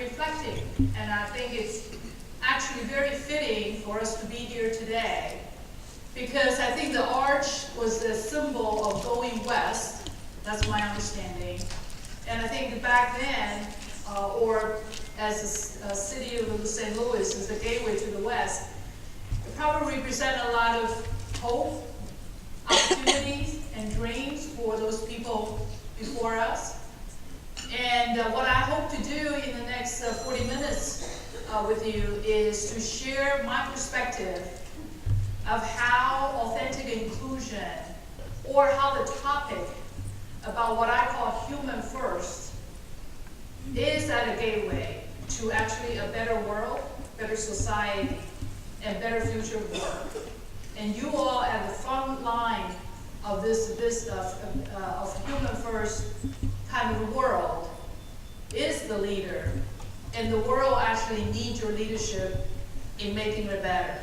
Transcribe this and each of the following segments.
reflecting. And I think it's actually very fitting for us to be here today, because I think the arch was a symbol of going west. That's my understanding. And I think back then, or as a city of St. Louis is the gateway to the west, it probably represents a lot of hope, opportunities, and dreams for those people before us. And what I hope to do in the next 40 minutes with you is to share my perspective of how authentic inclusion, or how the topic about what I call human first, is at a gateway to actually a better world, better society, and better future of work. And you all at the front line of this of human first kind of world is the leader, and the world actually needs your leadership in making it better.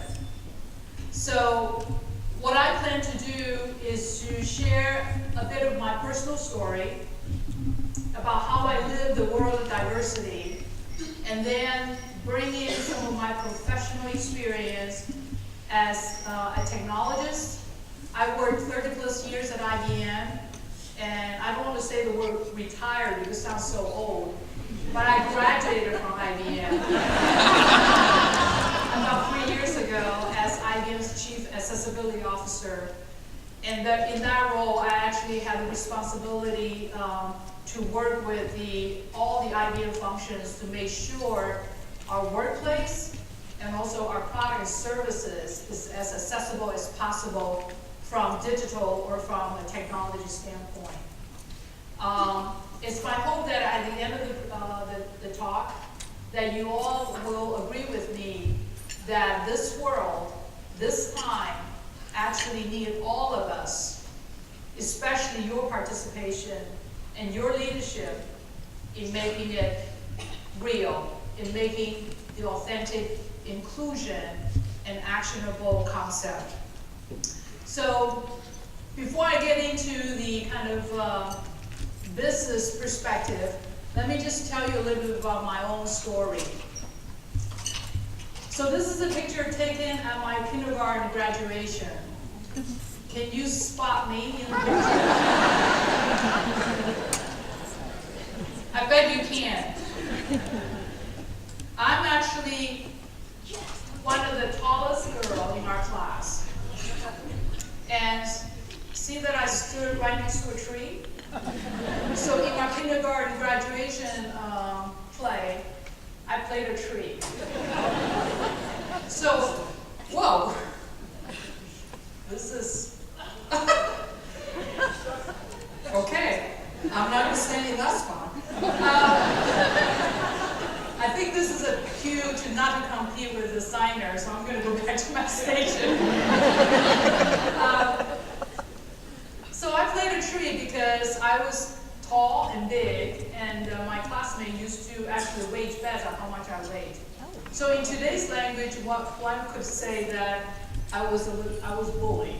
So what I plan to do is to share a bit of my personal story about how I live the world of diversity, and then bring in some of my professional experience as a technologist. I worked 30 plus years at IBM, and I don't want to say the word retired because it sounds so old, but I graduated from IBM about 3 years ago as IBM's Chief Accessibility Officer. And in that role, I actually had the responsibility to work with all the IBM functions to make sure our workplace and also our product and services is as accessible as possible from digital or from a technology standpoint. It's my hope that at the end of the talk that you all will agree with me that this world, this time, actually needed all of us, especially your participation and your leadership in making it real, in making the authentic inclusion an actionable concept. So before I get into the kind of business perspective, let me just tell you a little bit about my own story. So this is a picture taken at my kindergarten graduation. Can you spot me in the picture? I bet you can. I'm actually one of the tallest girls in our class. And see that I stood right next to a tree? So in my kindergarten graduation play, I played a tree. So, whoa, this is, okay, I'm not standing that spot. I think this is a cue to not to compete with the signer, so I'm going to go back to my station. So I played a tree because I was tall and big, and my classmate used to actually wage bet on how much I weighed. So in today's language, one could say that I was bullied.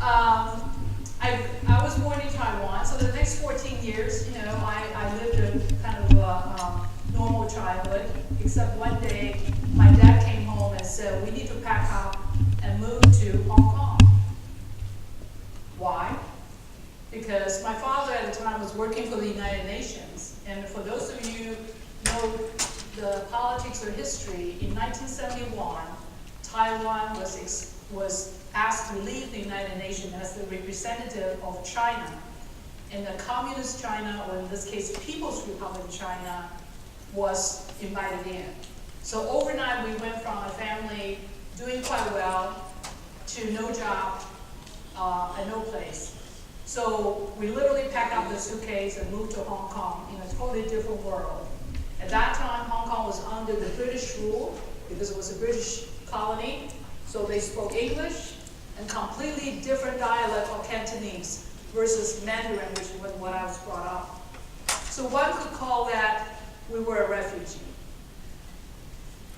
I was born in Taiwan, so the next 14 years, you know, I lived a kind of a normal childhood, except one day my dad came home and said, we need to pack up and move to Hong Kong. Why? Because my father at the time was working for the United Nations, and for those of you who know the politics or history, in 1971, Taiwan was asked to leave the United Nations as the representative of China. And the Communist China, or in this case, People's Republic of China, was invited in. So overnight, we went from a family doing quite well to no job and no place. So we literally packed up the suitcase and moved to Hong Kong in a totally different world. At that time, Hong Kong was under the British rule because it was a British colony. So they spoke English and completely different dialect of Cantonese versus Mandarin, which was what I was brought up. So one could call that we were a refugee.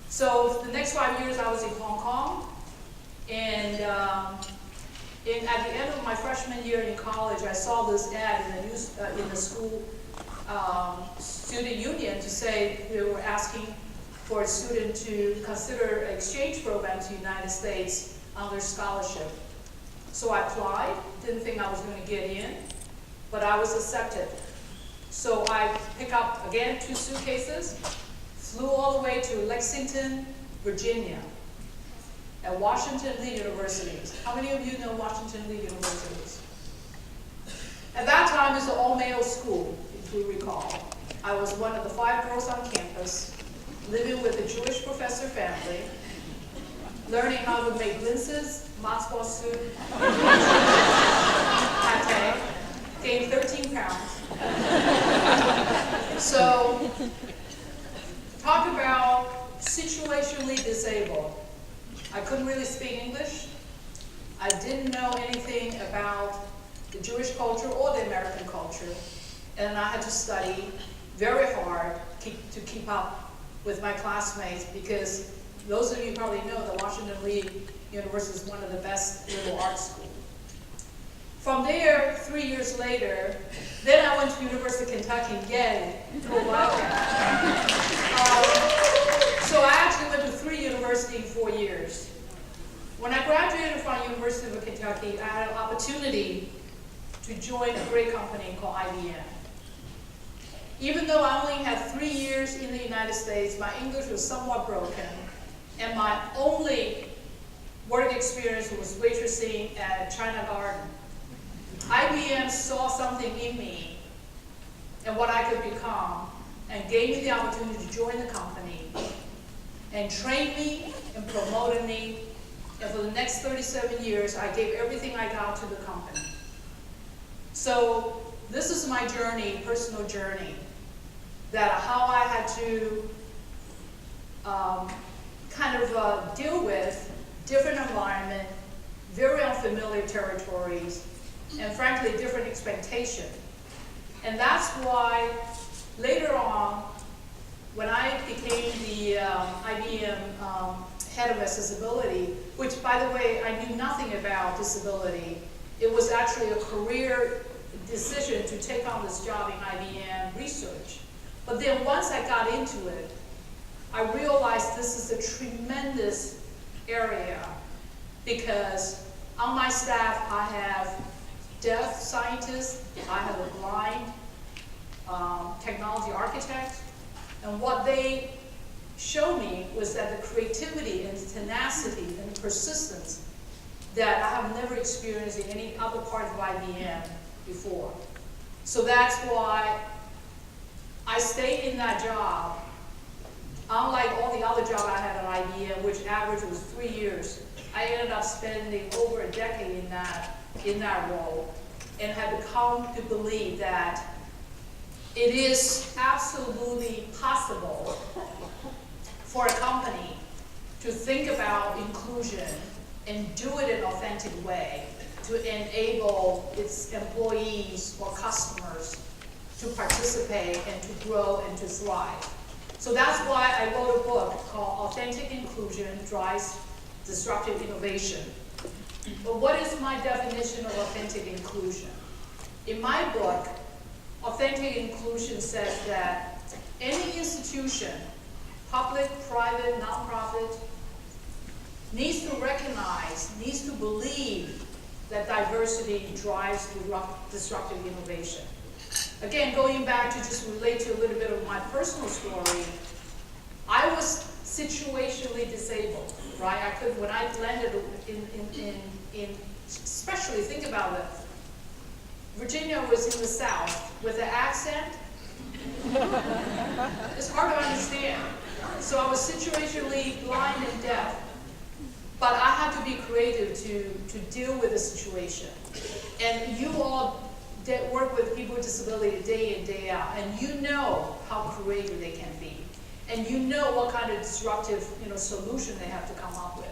So the next 5 years I was in Hong Kong, and at the end of my freshman year in college, I saw this ad in the school student union to say they were asking for a student to consider an exchange program to the United States on their scholarship. So I applied, didn't think I was going to get in, but I was accepted. So I picked up, again, 2 suitcases, flew all the way to Lexington, Virginia, at Washington Lee University. How many of you know Washington Lee University? At that time, it's an all-male school, if you recall. I was one of the 5 girls on campus, living with a Jewish professor family, learning how to make linses, matzo soup, pate, gained 13 pounds. So, talk about situationally disabled. I couldn't really speak English. I didn't know anything about the Jewish culture or the American culture. And I had to study very hard to keep up with my classmates, because those of you probably know that Washington Lee University is one of the best liberal arts schools. From there, 3 years later, then I went to University of Kentucky, yay, go Wildcats. So I actually went to 3 universities in 4 years. When I graduated from University of Kentucky, I had an opportunity to join a great company called IBM. Even though I only had 3 years in the United States, my English was somewhat broken, and my only work experience was waitressing at China Garden. IBM saw something in me and what I could become, and gave me the opportunity to join the company, and trained me and promoted me, and for the next 37 years, I gave everything I got to the company. So this is my journey, personal journey, that how I had to deal with different environment, very unfamiliar territories, and frankly, different expectation. And that's why later on, when I became the IBM head of accessibility, which by the way, I knew nothing about disability. It was actually a career decision to take on this job in IBM research. But then once I got into it, I realized this is a tremendous area, because on my staff I have deaf scientists, I have a blind technology architect, and what they showed me was that the creativity and tenacity and persistence that I have never experienced in any other part of IBM before. So that's why I stayed in that job. Unlike all the other jobs I had at IBM, which average was 3 years, I ended up spending over a decade in that role, and have come to believe that it is absolutely possible for a company to think about inclusion and do it in an authentic way to enable its employees or customers to participate and to grow and to thrive. So that's why I wrote a book called Authentic Inclusion Drives Disruptive Innovation. But what is my definition of authentic inclusion? In my book, authentic inclusion says that any institution, public, private, nonprofit, needs to recognize, needs to believe that diversity drives disruptive innovation. Again, going back to just relate to a little bit of my personal story, I was situationally disabled, right? I could, when I landed in especially think about it, Virginia was in the South with an accent. It's hard to understand. So I was situationally blind and deaf, but I had to be creative to deal with the situation. And you all work with people with disability day in, day out, and you know how creative they can be. And you know what kind of disruptive solution they have to come up with.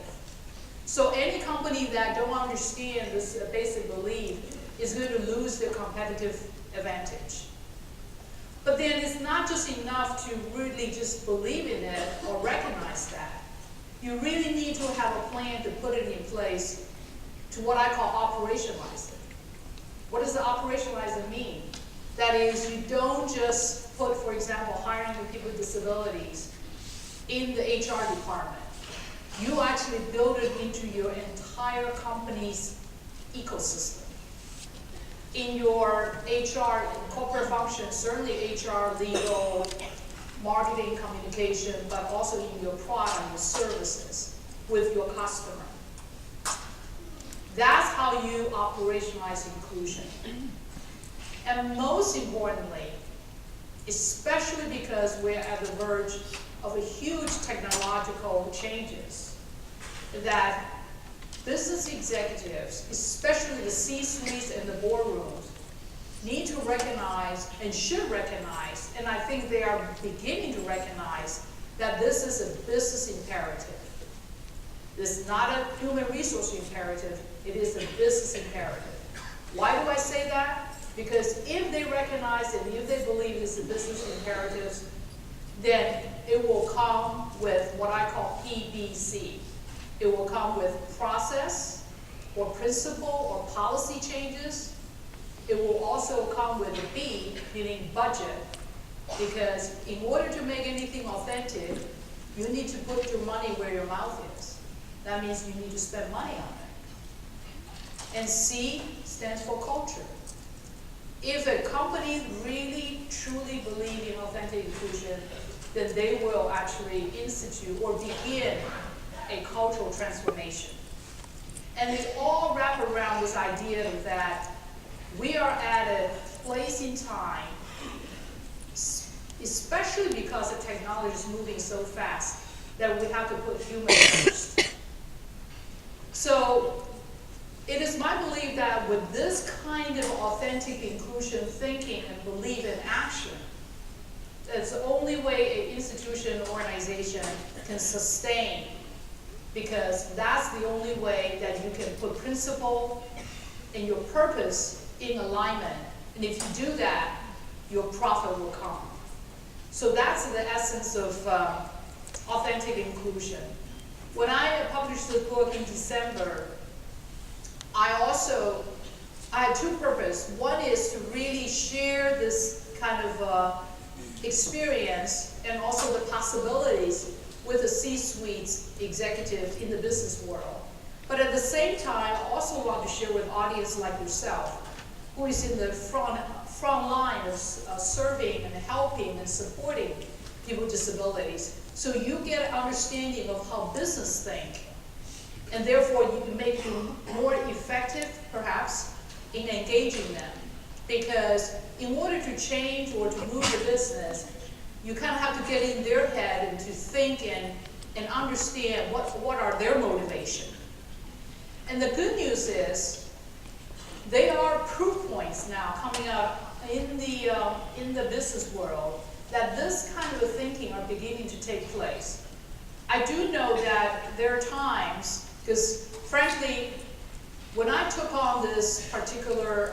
So any company that don't understand this basic belief is going to lose their competitive advantage. But then it's not just enough to really just believe in it or recognize that. You really need to have a plan to put it in place to what I call operationalize it. What does the operationalize it mean? That is, you don't just put, for example, hiring the people with disabilities in the HR department. You actually build it into your entire company's ecosystem. In your HR corporate functions, certainly HR, legal, marketing, communication, but also in your product, your services with your customer. That's how you operationalize inclusion. And most importantly, especially because we're at the verge of a huge technological changes, that business executives, especially the C-suites and the boardrooms, need to recognize and should recognize, and I think they are beginning to recognize, that this is a business imperative. This is not a human resource imperative, it is a business imperative. Why do I say that? Because if they recognize and if they believe it's a business imperative, then it will come with what I call PBC. It will come with process or principle or policy changes. It will also come with a B, meaning budget, because in order to make anything authentic, you need to put your money where your mouth is. That means you need to spend money on it. And C stands for culture. If a company really, truly believes in authentic inclusion, then they will actually institute or begin a cultural transformation. And it's all wrapped around this idea that we are at a place in time, especially because the technology is moving so fast, that we have to put humans first. So it is my belief that with this kind of authentic inclusion thinking and belief in action, that's the only way an institution, organization can sustain, because that's the only way that you can put principle and your purpose in alignment. And if you do that, your profit will come. So that's the essence of authentic inclusion. When I published this book in December, I had two purposes. One is to really share this kind of experience and also the possibilities with the C-suite executives in the business world. But at the same time, I also want to share with audience like yourself, who is in the front line of serving and helping and supporting people with disabilities. So you get an understanding of how business think, and therefore you can make them more effective, perhaps, in engaging them. Because in order to change or to move the business, you kind of have to get in their head and to think and understand what are their motivation. And the good news is, there are proof points now coming up in the business world that this kind of thinking are beginning to take place. I do know that there are times, because frankly, when I took on this particular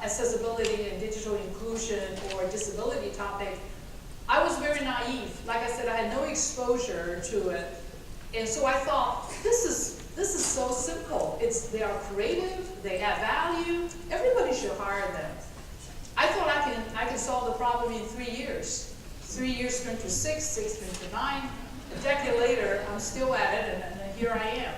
accessibility and digital inclusion or disability topic, I was very naive. Like I said, I had no exposure to it. And so I thought, this is so simple. They are creative, they add value, everybody should hire them. I thought I can solve the problem in 3 years. 3 years turned to 6, 6 turned to 9. A decade later, I'm still at it, and here I am.